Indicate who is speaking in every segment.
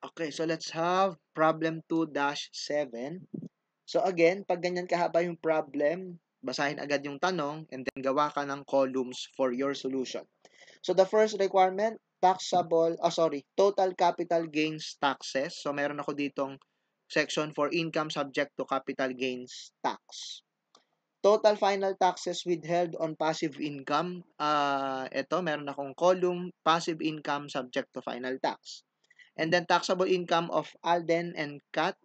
Speaker 1: Okay, so let's have problem 2-7. So again, pag ganyan kahaba yung problem, basahin agad yung tanong and then gawa ka ng columns for your solution. So the first requirement, total capital gains taxes. So meron ako ditong section for income subject to capital gains tax. Total final taxes withheld on passive income. Ito, meron akong column, passive income subject to final tax. And then taxable income of Alden and Kat,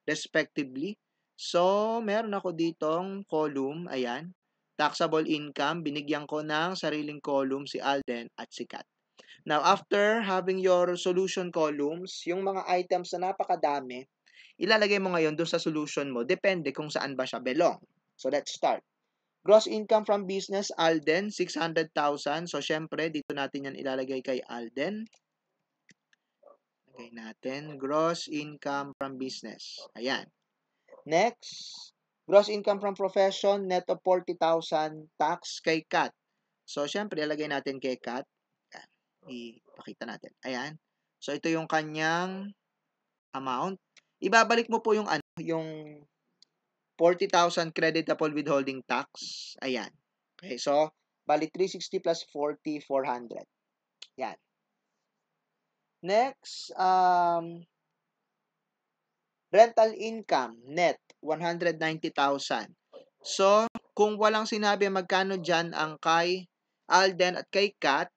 Speaker 1: respectively. So, meron ako ditong column, ayan, taxable income, binigyan ko ng sariling column si Alden at si Kat. Now, after having your solution columns, yung mga items na napakadami, ilalagay mo ngayon doon sa solution mo, depende kung saan ba siya belong. So, let's start. Gross income from business, Alden, 600,000. So, syempre, dito natin yan ilalagay kay Alden. Lagay natin, gross income from business. Ayan. Next, gross income from profession, net of 40,000 tax kay Kat. So, syempre, ilalagay natin kay Kat. Ayan. Ipakita natin. Ayan. So, ito yung kanyang amount. Ibabalik mo po yung 40,000 creditable withholding tax. Ayan. Okay, so, bali 360 plus 40, 400. Yan. Next, rental income, net, 190,000. So, kung walang sinabi magkano dyan ang kay Alden at kay Kat,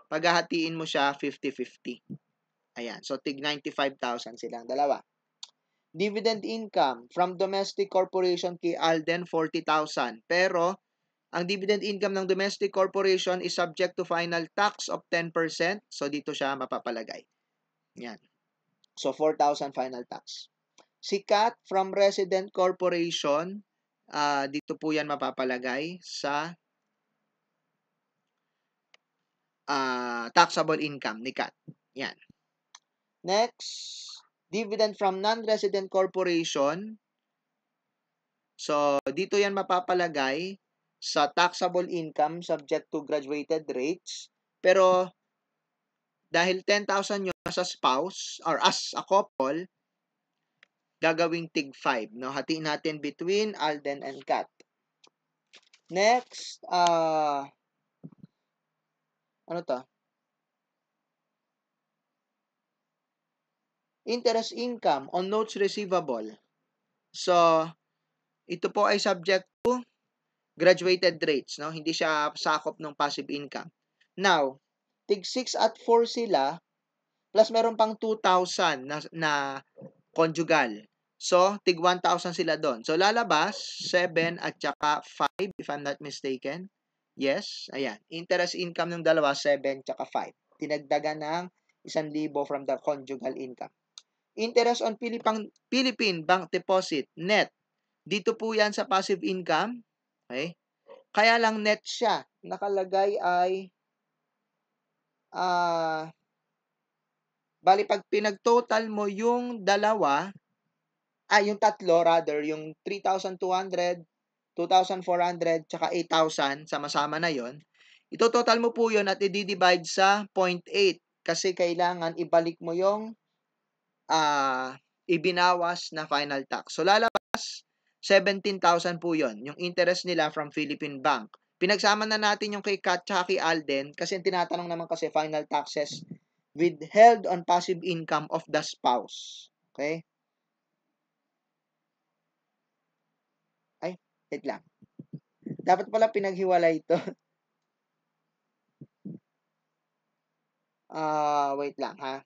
Speaker 1: paghahatiin mo siya 50-50. Ayan. So, tig 95,000 silang dalawa. Dividend income from domestic corporation kay Alden, 40,000. Pero, ang dividend income ng domestic corporation is subject to final tax of 10%. So, dito siya mapapalagay. Yan. So, 4,000 final tax. Si Kat from resident corporation, dito po yan mapapalagay sa taxable income ni Kat. Yan. Next, dividend from non-resident corporation. So, dito yan mapapalagay sa taxable income subject to graduated rates. Pero, dahil 10,000 yun as a spouse or as a couple, gagawing tig 5. No? Hatiin natin between Alden and Kat. Next, ano to? Interest income on notes receivable. So, ito po ay subject to graduated rates, no? Hindi siya sakop ng passive income. Now, tig 6 at 4 sila, plus meron pang 2,000 na conjugal. So, tig 1,000 sila doon. So, lalabas 7 at saka 5, if I'm not mistaken. Yes, ayan. Interest income ng dalawa, 7 tsaka 5. Tinagdagan ng 1,000 from the conjugal income. Interest on Philippine bank deposit, net. Dito po yan sa passive income. Okay? Kaya lang net siya. Nakalagay ay bali pag pinag-total mo yung dalawa, yung tatlo rather, yung 3,200, 2,400, tsaka 8,000, sama-sama na yon. Ito-total mo po yon at i-divide sa 0.8 kasi kailangan ibalik mo yung ibinawas na final tax. So, lalabas 17,000 po yon, yung interest nila from Philippine Bank. Pinagsama na natin yung kay Kat at kay Alden kasi tinatanong naman kasi final taxes withheld on passive income of the spouse. Okay? Ay, wait lang. Dapat pala pinaghiwalay ito. Wait lang ha.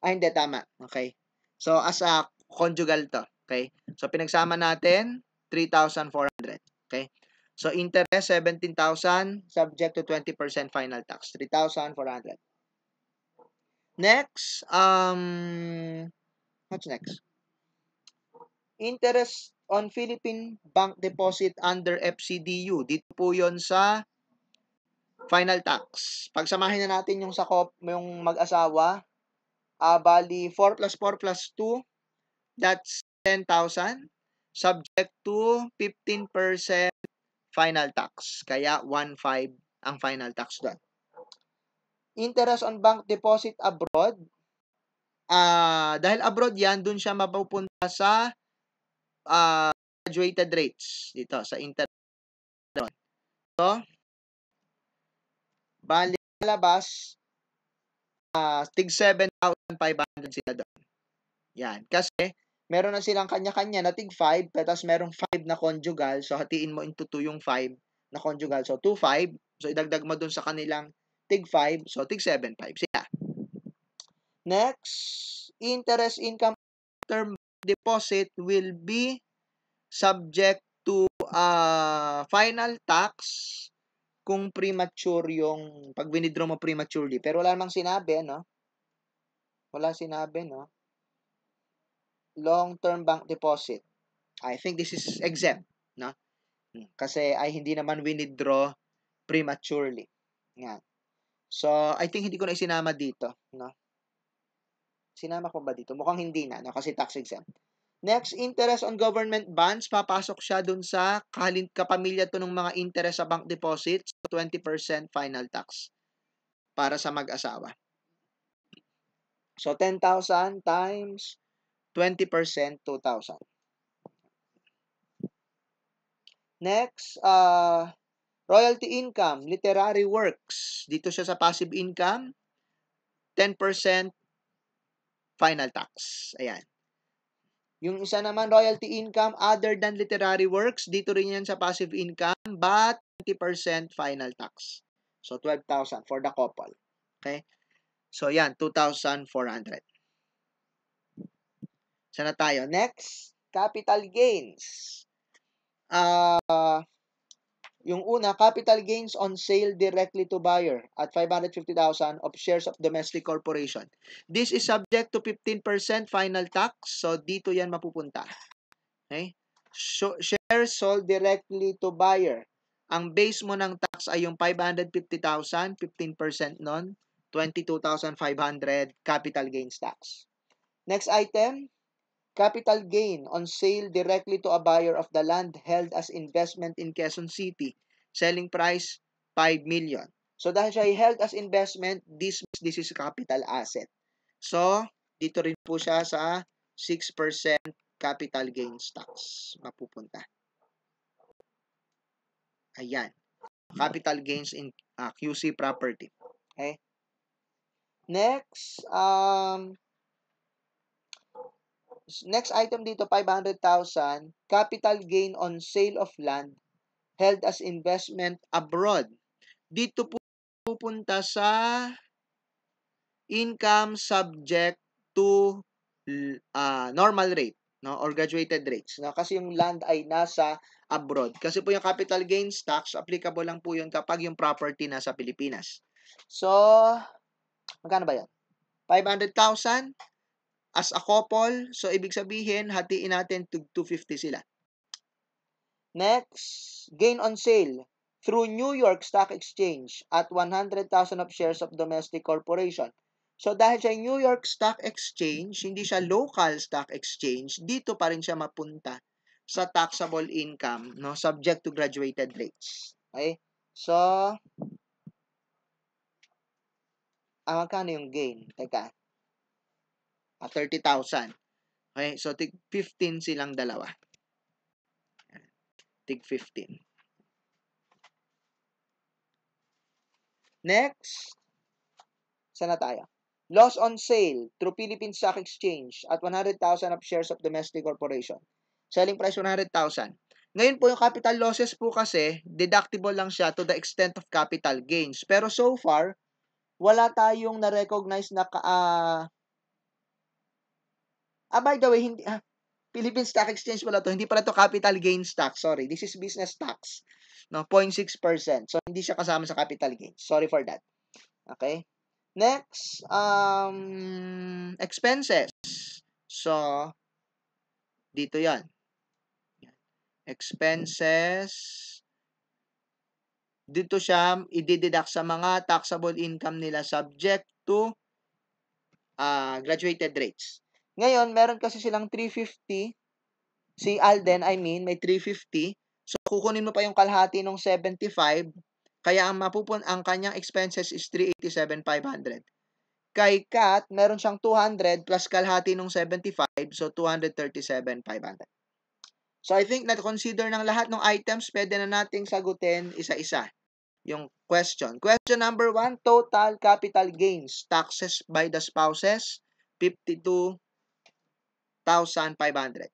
Speaker 1: Hindi, tama. Okay. So, as a conjugal to. Okay. So, pinagsama natin, 3,400. Okay. So, interest, 17,000, subject to 20% final tax, 3,400. Next, what's next? Interest on Philippine bank deposit under FCDU. Dito po yon sa final tax. Pagsamahin na natin yung sakop, yung mag-asawa, bali 4 plus 4 plus 2, that's 10,000, subject to 15% final tax. Kaya 1,500 ang final tax doon. Interest on bank deposit abroad, dahil abroad yan, dun siya mapupunta sa graduated rates dito sa interest. So, bali labas, tig 7,500 sila doon. Yan. Kasi, meron na silang kanya-kanya na tig 5, tapos merong 5 na conjugal. So, hatiin mo into 2 yung 5 na conjugal. So, 2,5. So, idagdag mo dun sa kanilang tig 5. So, tig 7,5 sila. Next, interest income term deposit will be subject to final tax kung premature yung pag winidraw mo prematurely. Pero wala namang sinabi, no? Wala sinabi, no? Long-term bank deposit. I think this is exempt, no? Kasi ay hindi naman winidraw prematurely. Yan. So, I think hindi ko na isinama dito, no? Sinama ko ba dito? Mukhang hindi na, no? Kasi tax exempt. Next, interest on government bonds. Papasok siya dun sa kapamilya to ng mga interest sa bank deposits. 20% final tax para sa mag-asawa. So, 10,000 times 20%, 2,000. Next, royalty income, literary works. Dito siya sa passive income. 10% final tax. Ayan. Yung isa naman, royalty income other than literary works, dito rin yan sa passive income, but 20% final tax. So, 12,000 for the couple. Okay? So, yan, 2,400. Sana tayo. Next, capital gains. Yung una, capital gains on sale directly to buyer at 550,000 of shares of domestic corporation. This is subject to 15% final tax. So, dito yan mapupunta. Okay? So, shares sold directly to buyer. Ang base mo ng tax ay yung 550,000, 15% nun, 22,500 capital gains tax. Next item, capital gain on sale directly to a buyer of the land held as investment in Quezon City. Selling price, 5 million. So, dahil siya held as investment, this is capital asset. So, dito rin po siya sa 6% capital gains tax mapupunta. Ayan. Capital gains in QC property. Okay? Next, next item dito, 500,000, capital gain on sale of land held as investment abroad. Dito po pupunta sa income subject to normal rate, no, or graduated rates, no, kasi yung land ay nasa abroad. Kasi po yung capital gains tax applicable lang po yun kapag yung property nasa Pilipinas. So, magkano ba yan? 500,000 as a couple. So, ibig sabihin, hatiin natin to 250 sila. Next, gain on sale through New York Stock Exchange at 100,000 of shares of domestic corporation. So, dahil siya New York Stock Exchange, hindi siya local stock exchange, dito pa rin siya mapunta sa taxable income, no, subject to graduated rates. Okay? So, magkano yung gain? Teka. 30,000. Okay? So, tig 15 silang dalawa. Tig 15. Next, saan na tayo? Loss on sale through Philippine Stock Exchange at 100,000 of shares of domestic corporation. Selling price 100,000. Ngayon po yung capital losses po kasi, deductible lang siya to the extent of capital gains. Pero so far, wala tayong na-recognize na by the way, hindi, Philippine Stock Exchange pala to, hindi pala to capital gains tax. Sorry, this is business tax. No, 0.6%. So, hindi siya kasama sa capital gains. Sorry for that. Okay? Next, expenses. So, dito yan. Expenses. Dito siya i-deduct sa mga taxable income nila subject to graduated rates. Ngayon, meron kasi silang 350. Si Alden, may 350. So, kukunin mo pa yung kalahati ng 75 Kaya ang kanyang expenses is 387,500. Kay Kat, meron siyang 200 plus kalahati ng 75, so 237,500. So I think na consider ng lahat ng items, pwede na nating sagutin isa-isa yung question. Question number 1, total capital gains, taxes by the spouses, 52,500.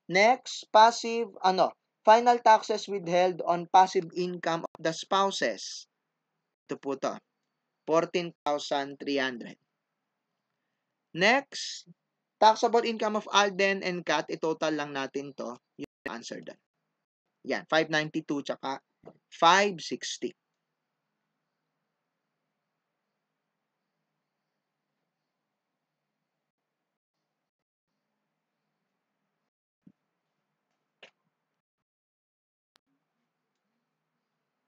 Speaker 1: Next, final taxes withheld on passive income of the spouses. Ito po to, 14,300. Next, taxable income of Alden and Kat, i-total lang natin to, yung answer doon. Yan, 592 tsaka 560.